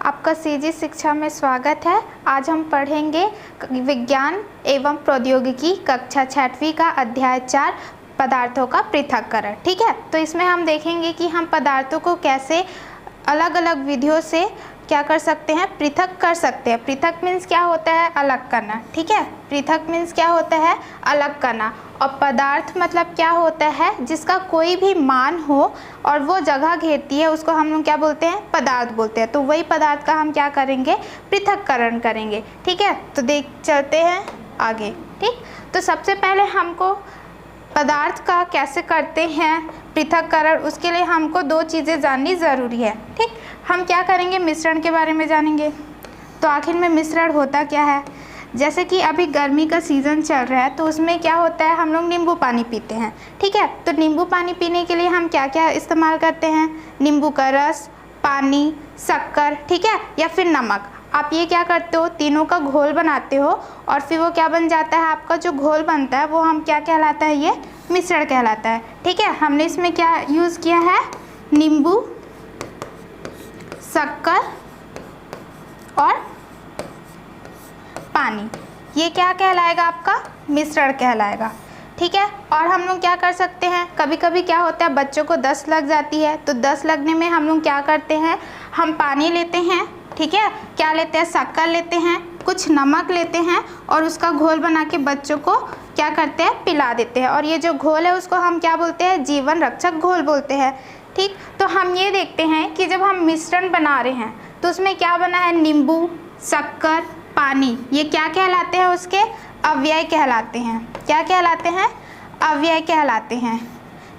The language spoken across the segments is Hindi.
आपका सीजी शिक्षा में स्वागत है। आज हम पढ़ेंगे विज्ञान एवं प्रौद्योगिकी कक्षा 6वीं का अध्याय 4 पदार्थों का पृथक्करण। ठीक है, तो इसमें हम देखेंगे कि हम पदार्थों को कैसे अलग अलग विधियों से क्या कर सकते हैं, पृथक कर सकते हैं। पृथक मीन्स क्या होता है, अलग करना। ठीक है, पृथक मीन्स क्या होता है, अलग करना। और पदार्थ मतलब क्या होता है, जिसका कोई भी मान हो और वो जगह घेरती है, उसको हम लोग क्या बोलते हैं, पदार्थ बोलते हैं। तो वही पदार्थ का हम क्या करेंगे, पृथक्करण करेंगे। ठीक है, तो देख चलते हैं आगे। ठीक, तो सबसे पहले हमको पदार्थ का कैसे करते हैं पृथक्करण, उसके लिए हमको दो चीज़ें जाननी ज़रूरी है। ठीक, हम क्या करेंगे, मिश्रण के बारे में जानेंगे। तो आखिर में मिश्रण होता क्या है, जैसे कि अभी गर्मी का सीज़न चल रहा है तो उसमें क्या होता है, हम लोग नींबू पानी पीते हैं। ठीक है, तो नींबू पानी पीने के लिए हम क्या क्या इस्तेमाल करते हैं, नींबू का रस, पानी, शक्कर, ठीक है, या फिर नमक। आप ये क्या करते हो, तीनों का घोल बनाते हो और फिर वो क्या बन जाता है, आपका जो घोल बनता है वो हम क्या कहलाता है, ये मिश्रण कहलाता है। ठीक है, हमने इसमें क्या यूज़ किया है, नींबू, शक्कर और पानी। ये क्या कहलाएगा, आपका मिश्रण कहलाएगा। ठीक है, और हम लोग क्या कर सकते हैं, कभी कभी क्या होता है, बच्चों को दस्त लग जाती है, तो दस्त लगने में हम लोग क्या करते हैं, हम पानी लेते हैं। ठीक है, क्या लेते हैं, शक्कर लेते हैं, कुछ नमक लेते हैं और उसका घोल बना के बच्चों को क्या करते हैं, पिला देते हैं। और ये जो घोल है उसको हम क्या बोलते हैं, जीवन रक्षक घोल बोलते हैं। ठीक, तो हम ये देखते हैं कि जब हम मिश्रण बना रहे हैं तो उसमें क्या बना है, नींबू, शक्कर, पानी, ये क्या कहलाते हैं, उसके अव्यय कहलाते हैं। क्या कहलाते हैं, अव्यय कहलाते हैं।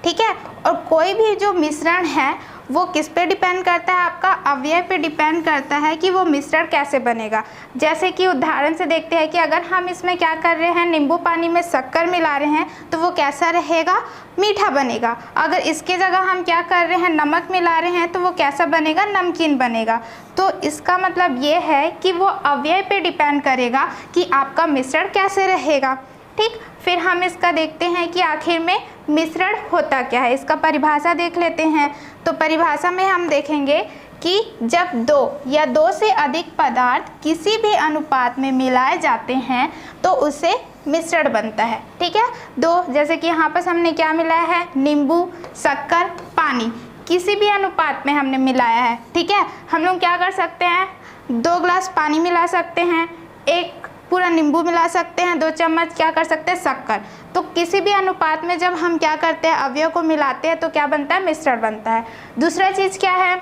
ठीक है, और कोई भी जो मिश्रण है वो किस पे डिपेंड करता है, आपका अव्यय पे डिपेंड करता है कि वो मिश्रण कैसे बनेगा। जैसे कि उदाहरण से देखते हैं कि अगर हम इसमें क्या कर रहे हैं, नींबू पानी में शक्कर मिला रहे हैं तो वो कैसा रहेगा, मीठा बनेगा। अगर इसके जगह हम क्या कर रहे हैं, नमक मिला रहे हैं तो वो कैसा बनेगा, नमकीन बनेगा। तो इसका मतलब ये है कि वो अव्यय पे डिपेंड करेगा कि आपका मिश्रण कैसे रहेगा। ठीक, फिर हम इसका देखते हैं कि आखिर में मिश्रण होता क्या है, इसका परिभाषा देख लेते हैं। तो परिभाषा में हम देखेंगे कि जब दो या दो से अधिक पदार्थ किसी भी अनुपात में मिलाए जाते हैं तो उसे मिश्रण बनता है। ठीक है, दो, जैसे कि यहाँ पर हमने क्या मिलाया है, नींबू, शक्कर, पानी, किसी भी अनुपात में हमने मिलाया है। ठीक है, हम लोग क्या कर सकते हैं, 2 गिलास पानी मिला सकते हैं, 1 पूरा नींबू मिला सकते हैं, 2 चम्मच क्या कर सकते हैं, शक्कर। तो किसी भी अनुपात में जब हम क्या करते हैं, अवयव को मिलाते हैं तो क्या बनता है, मिश्रण बनता है। दूसरा चीज़ क्या है,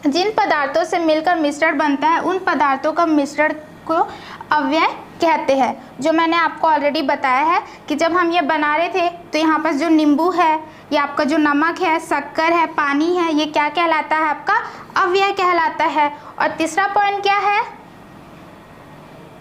जिन पदार्थों से मिलकर मिश्रण बनता है उन पदार्थों का मिश्रण को अव्यय कहते हैं। जो मैंने आपको ऑलरेडी बताया है कि जब हम ये बना रहे थे तो यहाँ पर जो नींबू है, ये आपका जो नमक है, शक्कर है, पानी है, ये क्या कहलाता है, आपका अव्यय कहलाता है। और तीसरा पॉइंट क्या है,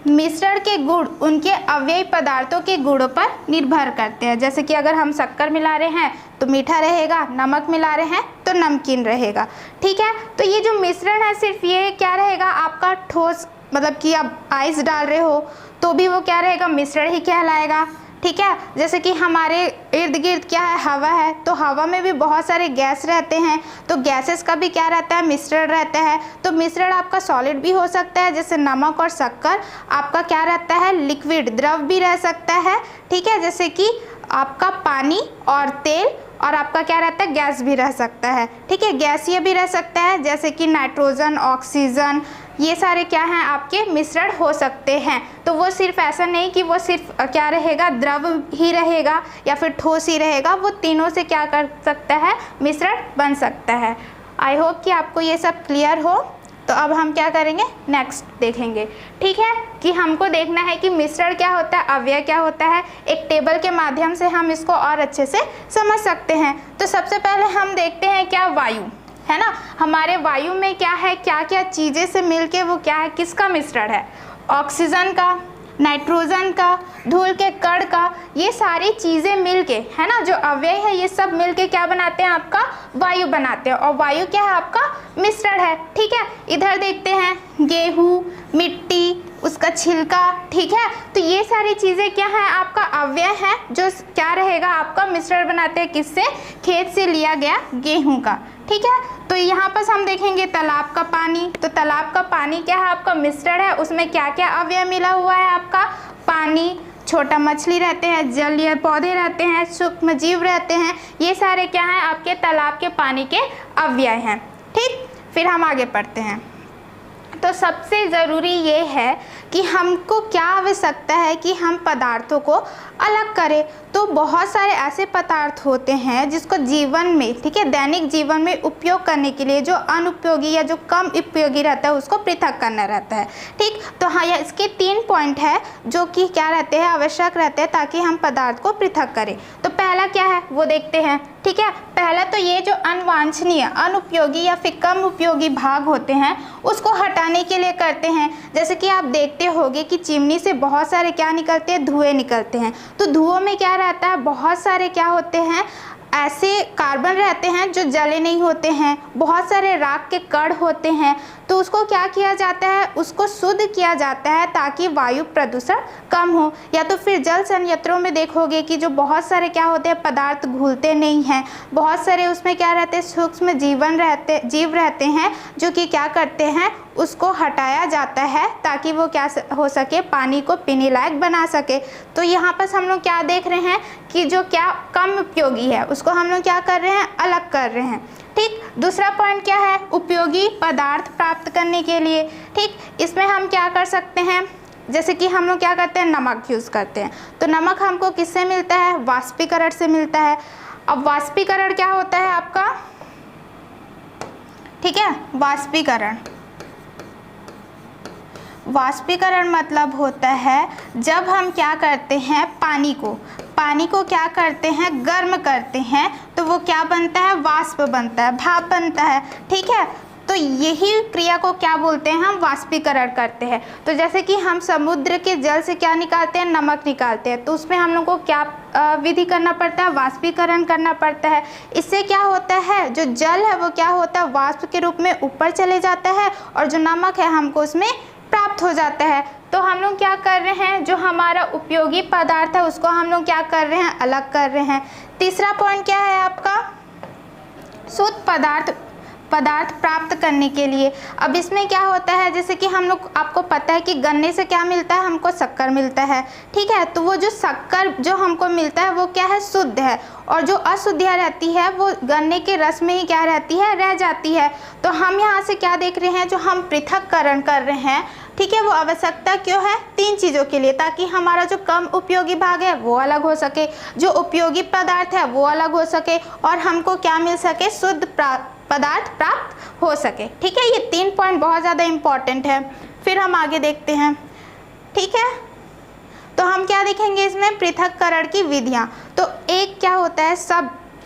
मिश्रण के गुण उनके अव्ययी पदार्थों के गुणों पर निर्भर करते हैं। जैसे कि अगर हम शक्कर मिला रहे हैं तो मीठा रहेगा, नमक मिला रहे हैं तो नमकीन रहेगा। ठीक है, तो ये जो मिश्रण है सिर्फ ये क्या रहेगा, आपका ठोस, मतलब कि आप आइस डाल रहे हो तो भी वो क्या रहेगा, मिश्रण ही कहलाएगा। ठीक है, जैसे कि हमारे इर्द गिर्द क्या है, हवा है, तो हवा में भी बहुत सारे गैस रहते हैं, तो गैसेस का भी क्या रहता है, मिश्रण रहता है। तो मिश्रण आपका सॉलिड भी हो सकता है, जैसे नमक और शक्कर आपका क्या रहता है, लिक्विड, द्रव भी रह सकता है। ठीक है, जैसे कि आपका पानी और तेल, और आपका क्या रहता है, गैस भी रह सकता है। ठीक है, गैसीय भी रह सकता है, जैसे कि नाइट्रोजन, ऑक्सीजन, ये सारे क्या हैं, आपके मिश्रण हो सकते हैं। तो वो सिर्फ ऐसा नहीं कि वो सिर्फ क्या रहेगा, द्रव ही रहेगा या फिर ठोस ही रहेगा, वो तीनों से क्या कर सकता है, मिश्रण बन सकता है। आई होप कि आपको ये सब क्लियर हो। तो अब हम क्या करेंगे, नेक्स्ट देखेंगे। ठीक है, कि हमको देखना है कि मिश्रण क्या होता है, अव्यय क्या होता है। एक टेबल के माध्यम से हम इसको और अच्छे से समझ सकते हैं। तो सबसे पहले हम देखते हैं क्या, वायु है ना, हमारे वायु में क्या है, क्या क्या चीज़ें से मिलके वो क्या है, किसका मिश्रण है, ऑक्सीजन का, नाइट्रोजन का, धूल के कण का, ये सारी चीज़ें मिलके, है ना, जो अव्यय है ये सब मिलके क्या बनाते हैं, आपका वायु बनाते हैं। और वायु क्या है, आपका मिश्रण है। ठीक है, इधर देखते हैं, गेहूँ, मिट्टी, उसका छिलका। ठीक है, तो ये सारी चीज़ें क्या है, आपका अव्यय है, जो क्या रहेगा, आपका मिश्रण बनाते हैं, किससे, खेत से लिया गया गेहूँ का। ठीक है। तो यहाँ पर हम देखेंगे तालाब का पानी, तो तालाब का पानी क्या है आपका मिश्रण है, उसमें क्या क्या अवयव मिला हुआ है आपका, पानी, छोटा मछली रहते हैं, जलीय पौधे रहते हैं, सूक्ष्म जीव रहते हैं, ये सारे क्या हैं आपके तालाब के पानी के अवयव हैं। ठीक, फिर हम आगे पढ़ते हैं। तो सबसे ज़रूरी ये है कि हमको क्या आवश्यकता है कि हम पदार्थों को अलग करें। तो बहुत सारे ऐसे पदार्थ होते हैं जिसको जीवन में, ठीक है, दैनिक जीवन में उपयोग करने के लिए जो अनुपयोगी या जो कम उपयोगी रहता है उसको पृथक करना रहता है। ठीक, तो हाँ, यह इसके 3 पॉइंट है जो कि क्या रहते हैं, आवश्यक रहते हैं ताकि हम पदार्थ को पृथक करें। तो पहला क्या है वो देखते हैं। ठीक है, पहला तो ये जो अनवांछनीय, अनुपयोगी या फिर कम उपयोगी भाग होते हैं उसको हटाने के लिए करते हैं। जैसे कि आप देखते होंगे कि चिमनी से बहुत सारे क्या निकलते हैं, धुएं निकलते हैं। तो धुओं में क्या रहता है, बहुत सारे क्या होते हैं, ऐसे कार्बन रहते हैं जो जले नहीं होते हैं, बहुत सारे राख के कण होते हैं। तो उसको क्या किया जाता है, उसको शुद्ध किया जाता है ताकि वायु प्रदूषण कम हो। या तो फिर जल संयंत्रों में देखोगे कि जो बहुत सारे क्या होते हैं पदार्थ घुलते नहीं हैं, बहुत सारे उसमें क्या रहते हैं, सूक्ष्म जीव रहते हैं जो कि क्या करते हैं, उसको हटाया जाता है ताकि वो क्या हो सके, पानी को पीने लायक बना सके। तो यहाँ पर हम लोग क्या देख रहे हैं कि जो क्या कम उपयोगी है उसको हम लोग क्या कर रहे हैं, अलग कर रहे हैं। ठीक, दूसरा पॉइंट क्या है, उपयोगी पदार्थ प्राप्त करने के लिए। ठीक, इसमें हम क्या कर सकते हैं, जैसे कि हम लोग क्या करते हैं, नमक यूज़ करते हैं। तो नमक हमको किससे मिलता है, वाष्पीकरण से मिलता है। अब वाष्पीकरण क्या होता है आपका, ठीक है, वाष्पीकरण मतलब होता है जब हम क्या करते हैं, पानी को क्या करते हैं, गर्म करते हैं तो वो क्या बनता है, वाष्प बनता है, भाप बनता है। ठीक है, तो यही क्रिया को क्या बोलते हैं, हम वाष्पीकरण करते हैं। तो जैसे कि हम समुद्र के जल से क्या निकालते हैं, नमक निकालते हैं, तो उसमें हम लोग को क्या विधि करना पड़ता है, वाष्पीकरण करना पड़ता है। इससे क्या होता है, जो जल है वो क्या होता है, वाष्प के रूप में ऊपर चले जाता है और जो नमक है हमको उसमें प्राप्त हो जाता है। तो हम लोग क्या कर रहे हैं, जो हमारा उपयोगी पदार्थ है उसको हम लोग क्या कर रहे हैं, अलग कर रहे हैं। तीसरा पॉइंट क्या है आपका, शुद्ध पदार्थ प्राप्त करने के लिए। अब इसमें क्या होता है, जैसे कि हम लोग, आपको पता है कि गन्ने से क्या मिलता है, हमको शक्कर मिलता है। ठीक है, तो वो जो शक्कर जो हमको मिलता है वो क्या है, शुद्ध है, और जो अशुद्धियाँ रहती है वो गन्ने के रस में ही क्या रहती है, रह जाती है। तो हम यहाँ से क्या देख रहे हैं, जो हम पृथक्करण कर रहे हैं, ठीक है, वो आवश्यकता क्यों है, 3 चीज़ों के लिए, ताकि हमारा जो कम उपयोगी भाग है वो अलग हो सके, जो उपयोगी पदार्थ है वो अलग हो सके, और हमको क्या मिल सके, शुद्ध पदार्थ प्राप्त हो सके। ठीक है, ये 3 पॉइंट बहुत ज़्यादा इम्पॉर्टेंट है। फिर हम आगे देखते हैं। ठीक है, तो हम क्या देखेंगे इसमें, पृथक्करण की विधियाँ। तो एक क्या होता है,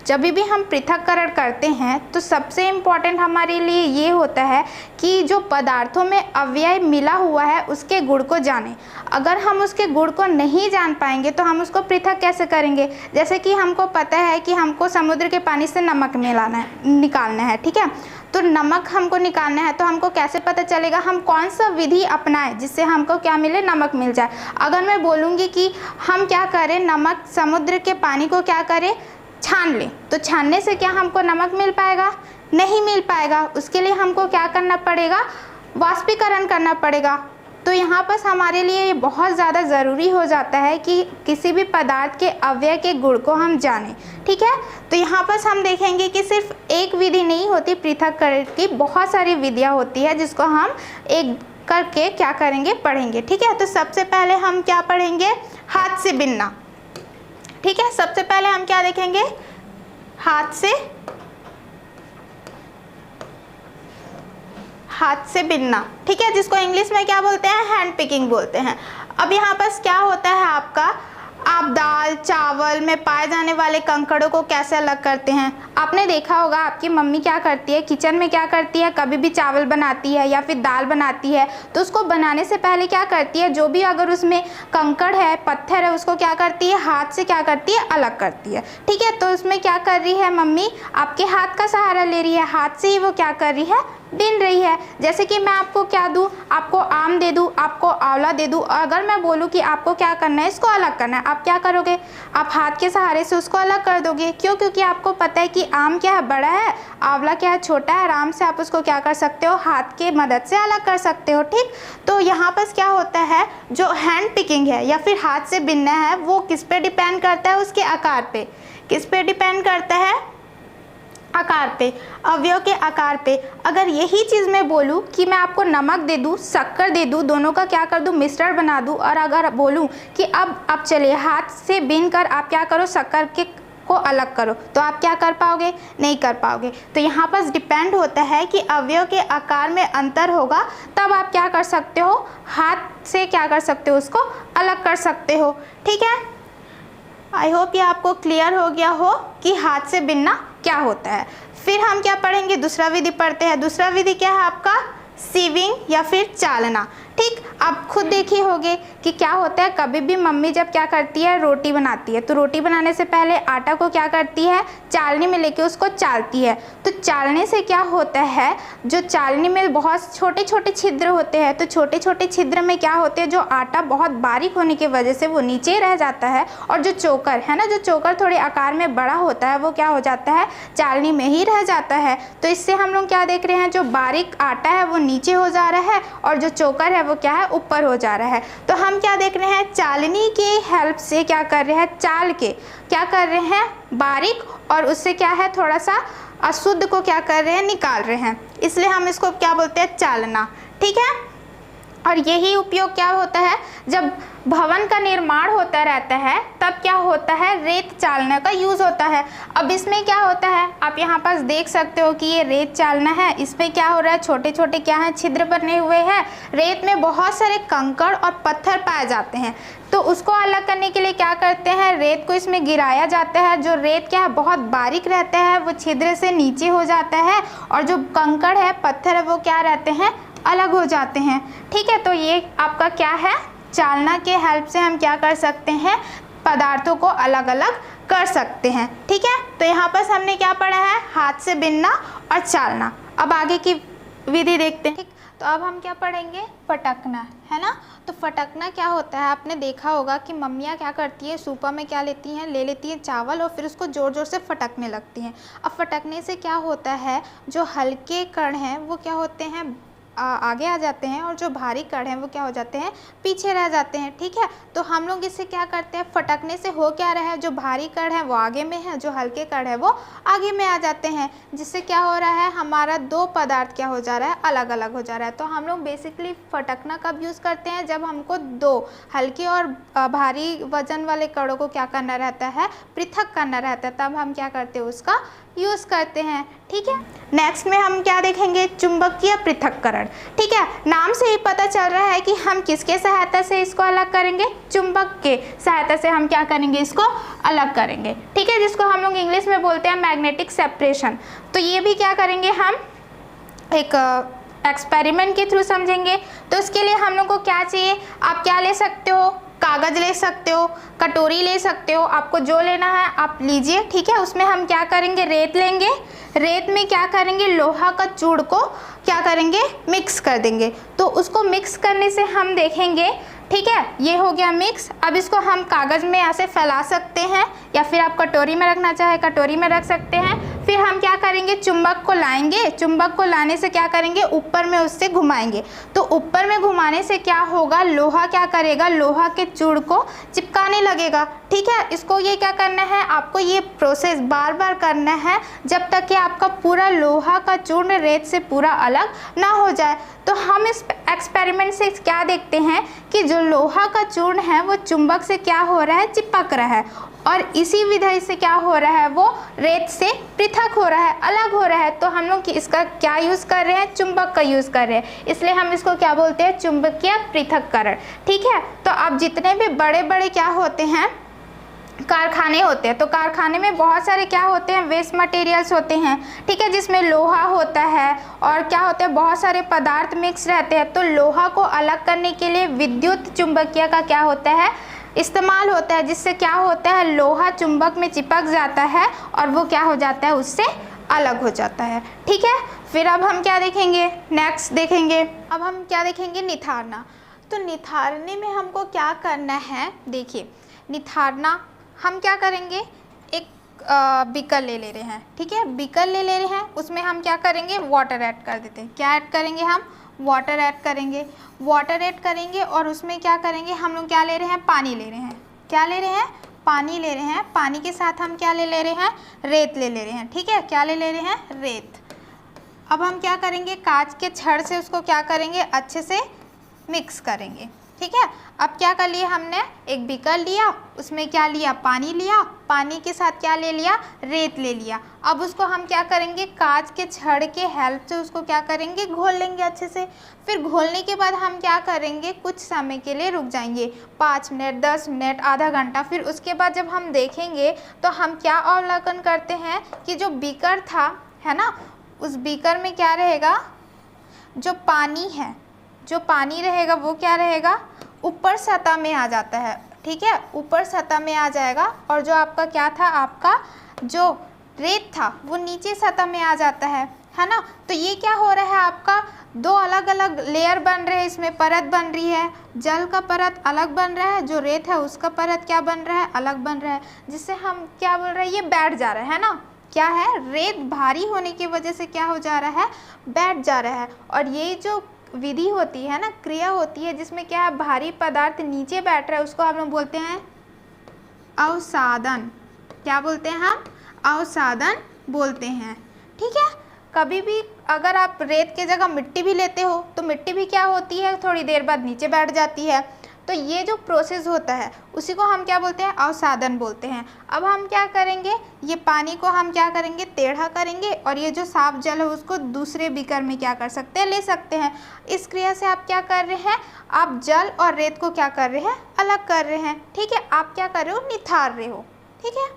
जब भी हम पृथक्करण करते हैं तो सबसे इम्पॉर्टेंट हमारे लिए ये होता है कि जो पदार्थों में अवयव मिला हुआ है उसके गुण को जानें। अगर हम उसके गुण को नहीं जान पाएंगे तो हम उसको पृथक कैसे करेंगे। जैसे कि हमको पता है कि हमको समुद्र के पानी से नमक निकालना है, ठीक है, तो नमक हमको निकालना है, तो हमको कैसे पता चलेगा, हम कौन सा विधि अपनाएं जिससे हमको क्या मिले, नमक मिल जाए। अगर मैं बोलूँगी कि हम क्या करें, नमक समुद्र के पानी को क्या करें, छान लें, तो छानने से क्या हमको नमक मिल पाएगा, नहीं मिल पाएगा। उसके लिए हमको क्या करना पड़ेगा, वाष्पीकरण करना पड़ेगा। तो यहाँ पर हमारे लिए ये बहुत ज़्यादा ज़रूरी हो जाता है कि किसी भी पदार्थ के अवयव के गुण को हम जानें। ठीक है, तो यहाँ पर हम देखेंगे कि सिर्फ एक विधि नहीं होती पृथक्करण की, बहुत सारी विधियाँ होती है जिसको हम एक करके क्या करेंगे, पढ़ेंगे। ठीक है, तो सबसे पहले हम क्या पढ़ेंगे, हाथ से बिनना। ठीक है, सबसे पहले हम क्या देखेंगे, हाथ से बिनना। ठीक है, जिसको इंग्लिश में क्या बोलते हैं, हैंड पिकिंग बोलते हैं। अब यहाँ पर क्या होता है आपका, आप दाल चावल में पाए जाने वाले कंकड़ों को कैसे अलग करते हैं। आपने देखा होगा आपकी मम्मी क्या करती है, किचन में क्या करती है, कभी भी चावल बनाती है या फिर दाल बनाती है तो उसको बनाने से पहले क्या करती है, जो भी अगर उसमें कंकड़ है, पत्थर है, उसको क्या करती है, हाथ से क्या करती है, अलग करती है। ठीक है, तो उसमें क्या कर रही है मम्मी, आपके हाथ का सहारा ले रही है, हाथ से ही वो क्या कर रही है, बिन रही है। जैसे कि मैं आपको क्या दूँ, आपको आम दे दूँ, आपको आंवला दे दूँ, अगर मैं बोलूँ कि आपको क्या करना है, इसको अलग करना है, आप क्या करोगे, आप हाथ के सहारे से उसको अलग कर दोगे। क्यों? क्योंकि आपको पता है कि आम क्या है, बड़ा है, आंवला क्या है, छोटा है। आराम से आप उसको क्या कर सकते हो, हाथ की मदद से अलग कर सकते हो। ठीक, तो यहाँ पर क्या होता है, जो हैंड पिकिंग है या फिर हाथ से बिनना है, वो किस पे डिपेंड करता है, उसके आकार पे। किस पे डिपेंड करता है, आकार पे, अवयव के आकार पे। अगर यही चीज़ मैं बोलूँ कि मैं आपको नमक दे दूँ, शक्कर दे दूँ, दोनों का क्या कर दूँ, मिश्रण बना दूँ, और अगर बोलूँ कि अब चलिए हाथ से बीन कर आप क्या करो, शक्कर के को अलग करो, तो आप क्या कर पाओगे, नहीं कर पाओगे। तो यहाँ पर डिपेंड होता है कि अवयव के आकार में अंतर होगा, तब आप क्या कर सकते हो, हाथ से क्या कर सकते हो, उसको अलग कर सकते हो। ठीक है, आई होप ये आपको क्लियर हो गया हो कि हाथ से बिनना क्या होता है। फिर हम क्या पढ़ेंगे, दूसरा विधि पढ़ते हैं। दूसरा विधि क्या है आपका, सीविंग या फिर चालना। ठीक, आप खुद देखे होंगे कि क्या होता है, कभी भी मम्मी जब क्या करती है, रोटी बनाती है, तो रोटी बनाने से पहले आटा को क्या करती है, चालनी में लेके उसको चालती है। तो चालने से क्या होता है, जो चालनी में बहुत छोटे छोटे छिद्र होते हैं, तो छोटे छोटे छिद्र में क्या होते हैं, जो आटा बहुत बारीक होने की वजह से वो नीचे ही रह जाता है, और जो चोकर है ना, जो चोकर थोड़े आकार में बड़ा होता है, वो क्या हो जाता है, चालनी में ही रह जाता है। तो इससे हम लोग क्या देख रहे हैं, जो बारीक आटा है वो नीचे हो जा रहा है, और जो चोकर है वो क्या है, ऊपर हो जा रहा है। तो हम क्या देख रहे हैं, चालनी के हेल्प से क्या कर रहे हैं, चाल के क्या कर रहे हैं, बारीक, और उससे क्या है, थोड़ा सा अशुद्ध को क्या कर रहे हैं, निकाल रहे हैं। इसलिए हम इसको क्या बोलते हैं, चालना। ठीक है, और यही उपयोग क्या होता है, जब भवन का निर्माण होता रहता है, तब क्या होता है, रेत चालना का यूज़ होता है। अब इसमें क्या होता है, आप यहाँ पास देख सकते हो कि ये रेत चालना है, इसमें क्या हो रहा है, छोटे छोटे क्या हैं, छिद्र बने हुए हैं। रेत में बहुत सारे कंकड़ और पत्थर पाए जाते हैं, तो उसको अलग करने के लिए क्या करते हैं, रेत को इसमें गिराया जाता है। जो रेत क्या है, बहुत बारीक रहता है, वो छिद्र से नीचे हो जाता है, और जो कंकड़ है, पत्थर है, वो क्या रहते हैं, अलग हो जाते हैं। ठीक है, तो ये आपका क्या है, चालना के हेल्प से हम क्या कर सकते हैं, पदार्थों को अलग अलग कर सकते हैं। ठीक है, तो यहाँ पर हमने क्या पढ़ा है, हाथ से बिनना और चालना। अब आगे की विधि देखते हैं। ठीक, तो अब हम क्या पढ़ेंगे, फटकना, है ना। तो फटकना क्या होता है, आपने देखा होगा कि मम्मियाँ क्या करती है, सूपा में क्या लेती हैं, ले लेती हैं चावल, और फिर उसको ज़ोर ज़ोर से फटकने लगती हैं। अब फटकने से क्या होता है, जो हल्के कण हैं वो क्या होते हैं, आगे आ जाते हैं, और जो भारी कण हैं वो क्या हो जाते हैं, पीछे रह जाते हैं। ठीक है, तो हम लोग इससे क्या करते हैं, फटकने से हो क्या रहा है, जो भारी कण है वो आगे में है, जो हल्के कण है वो आगे में आ जाते हैं, जिससे क्या हो रहा है, हमारा दो पदार्थ क्या हो जा रहा है, अलग अलग हो जा रहा है। तो हम लोग बेसिकली फटकना कब यूज़ करते हैं, जब हमको दो हल्के और भारी वजन वाले कणों को क्या करना रहता है, पृथक करना रहता है, तब हम क्या करते हैं, उसका यूज़ करते हैं। ठीक है, नेक्स्ट में हम क्या देखेंगे, चुंबकीय पृथक्करण। ठीक है, नाम से ही पता चल रहा है कि हम किसके सहायता से इसको अलग करेंगे, चुंबक के सहायता से हम क्या करेंगे, इसको अलग करेंगे। ठीक है, जिसको हम लोग इंग्लिश में बोलते हैं मैग्नेटिक सेपरेशन। तो ये भी क्या करेंगे, हम एक एक्सपेरिमेंट के थ्रू समझेंगे। तो इसके लिए हम लोग को क्या चाहिए, आप क्या ले सकते हो, कागज़ ले सकते हो, कटोरी ले सकते हो, आपको जो लेना है आप लीजिए। ठीक है, उसमें हम क्या करेंगे, रेत लेंगे, रेत में क्या करेंगे, लोहा का चूड़ को क्या करेंगे, मिक्स कर देंगे। तो उसको मिक्स करने से हम देखेंगे, ठीक है, ये हो गया मिक्स। अब इसको हम कागज़ में ऐसे फैला सकते हैं, या फिर आप कटोरी में रखना चाहे कटोरी में रख सकते हैं। फिर हम क्या करेंगे, चुंबक को लाएंगे, चुंबक को लाने से क्या करेंगे, ऊपर में उससे घुमाएंगे। तो ऊपर में घुमाने से क्या होगा, लोहा क्या करेगा, लोहा के चूड़ को चिपकाने लगेगा। ठीक है, इसको ये क्या करना है, आपको ये प्रोसेस बार बार करना है, जब तक कि आपका पूरा लोहा का चूर्ण रेत से पूरा अलग ना हो जाए। तो हम इस एक्सपेरिमेंट से क्या देखते हैं कि जो लोहा का चूर्ण है वो चुंबक से क्या हो रहा है, चिपक रहा है, और इसी विधि से क्या हो रहा है, वो रेत से पृथक हो रहा है, अलग हो रहा है। तो हम लोग इसका क्या यूज़ कर रहे हैं, चुंबक का यूज़ कर रहे हैं, इसलिए हम इसको क्या बोलते हैं, चुंबकीय पृथक्करण। ठीक है, तो अब जितने भी बड़े बड़े क्या होते हैं, कारखाने होते हैं, तो कारखाने में बहुत सारे क्या होते हैं, वेस्ट मटेरियल्स होते हैं। ठीक है, जिसमें लोहा होता है और क्या होते हैं, बहुत सारे पदार्थ मिक्स रहते हैं। तो लोहा को अलग करने के लिए विद्युत चुंबकीय का क्या होता है, इस्तेमाल होता है, जिससे क्या होता है, लोहा चुंबक में चिपक जाता है और वो क्या हो जाता है, उससे अलग हो जाता है। ठीक है, फिर अब हम क्या देखेंगे, नेक्स्ट देखेंगे, अब हम क्या देखेंगे, निथारना। तो निथारने में हमको क्या करना है, देखिए निथारना हम क्या करेंगे, एक बीकर ले रहे हैं, ठीक है, बीकर ले रहे हैं, उसमें हम क्या करेंगे, वाटर ऐड कर देते हैं। क्या ऐड करेंगे, हम वाटर ऐड करेंगे, वाटर ऐड करेंगे और उसमें क्या करेंगे, हम लोग क्या ले रहे हैं, पानी ले रहे हैं। क्या ले रहे हैं, पानी ले रहे हैं। पानी के साथ हम क्या ले रहे हैं, रेत ले रहे हैं, ठीक है, क्या ले रहे हैं, रेत। अब हम क्या करेंगे, कांच के छड़ से उसको क्या करेंगे, अच्छे से मिक्स करेंगे, ठीक है। अब क्या कर लिया हमने, एक बीकर लिया, उसमें क्या लिया, पानी लिया, पानी के साथ क्या ले लिया, रेत ले लिया। अब उसको हम क्या करेंगे, कांच के छड़ के हेल्प से उसको क्या करेंगे, घोल लेंगे अच्छे से। फिर घोलने के बाद हम क्या करेंगे, कुछ समय के लिए रुक जाएंगे, 5 मिनट, 10 मिनट, आधा घंटा। फिर उसके बाद जब हम देखेंगे तो हम क्या अवलोकन करते हैं कि जो बीकर था, है ना, उस बीकर में क्या रहेगा, जो पानी है, जो पानी रहेगा वो क्या रहेगा, ऊपर सतह में आ जाता है, ठीक है, ऊपर सतह में आ जाएगा। और जो आपका क्या था, आपका जो रेत था वो नीचे सतह में आ जाता है ना। तो ये क्या हो रहा है, आपका दो अलग अलग लेयर बन रहे हैं, इसमें परत बन रही है, जल का परत अलग बन रहा है, जो रेत है उसका परत क्या बन रहा है, अलग बन रहा है, जिससे हम क्या बोल रहे हैं, ये बैठ जा रहा है ना। क्या है, रेत भारी होने की वजह से क्या हो जा रहा है, बैठ जा रहा है। और ये जो विधि होती है ना, क्रिया होती है, जिसमें क्या है, भारी पदार्थ नीचे बैठ रहा है, उसको हम लोग बोलते हैं अवसादन। क्या बोलते हैं हम, अवसादन बोलते हैं, ठीक है। कभी भी अगर आप रेत के जगह मिट्टी भी लेते हो तो मिट्टी भी क्या होती है, थोड़ी देर बाद नीचे बैठ जाती है। तो ये जो प्रोसेस होता है उसी को हम क्या बोलते हैं, अवसादन बोलते हैं। अब हम क्या करेंगे, ये पानी को हम क्या करेंगे, टेढ़ा करेंगे और ये जो साफ जल है उसको दूसरे बीकर में क्या कर सकते हैं, ले सकते हैं। इस क्रिया से आप क्या कर रहे हैं, आप जल और रेत को क्या कर रहे हैं, अलग कर रहे हैं, ठीक है। आप क्या कर रहे हो, निथार रहे हो, ठीक है।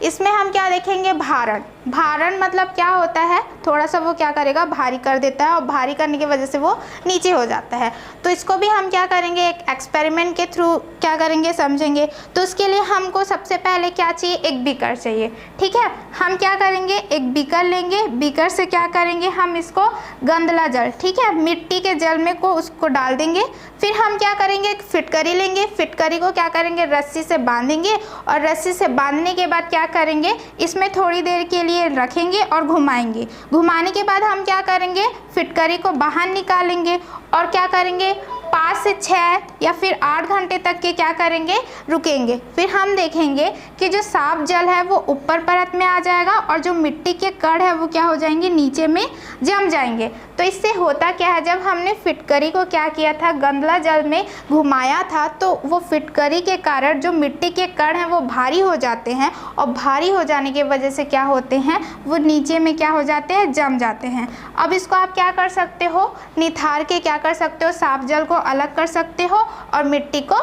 इसमें हम क्या देखेंगे, भारण। भारण मतलब क्या होता है, थोड़ा सा वो क्या करेगा, भारी कर देता है और भारी करने की वजह से वो नीचे हो जाता है। तो इसको भी हम क्या करेंगे, एक एक्सपेरिमेंट के थ्रू क्या करेंगे, समझेंगे। तो उसके लिए हमको सबसे पहले क्या चाहिए, एक बीकर चाहिए, ठीक है। हम क्या करेंगे, एक बीकर लेंगे, बीकर से क्या करेंगे, हम इसको गंदला जल, ठीक है, मिट्टी के जल में को उसको डाल देंगे। फिर हम क्या करेंगे, एक फिटकरी लेंगे, फिटकरी को क्या करेंगे, रस्सी से बांधेंगे और रस्सी से बांधने के बाद क्या करेंगे, इसमें थोड़ी देर के लिए रखेंगे और घुमाएंगे। घुमाने के बाद हम क्या करेंगे, फिटकरी को बाहर निकालेंगे और क्या करेंगे, 5 से 6 या फिर 8 घंटे तक के क्या करेंगे, रुकेंगे। फिर हम देखेंगे कि जो साफ जल है वो ऊपर परत में आ जाएगा और जो मिट्टी के कण है वो क्या हो जाएंगे, नीचे में जम जाएंगे। तो इससे होता क्या है, जब हमने फिटकरी को क्या किया था, गंदला जल में घुमाया था, तो वो फिटकरी के कारण जो मिट्टी के कण हैं वो भारी हो जाते हैं और भारी हो जाने की वजह से क्या होते हैं, वो नीचे में क्या हो जाते हैं, जम जाते हैं। अब इसको आप क्या कर सकते हो, निथार के क्या कर सकते हो, साफ जल को अलग कर सकते हो और मिट्टी को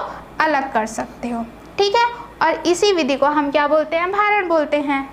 अलग कर सकते हो, ठीक है। और इसी विधि को हम क्या बोलते हैं, भारण बोलते हैं।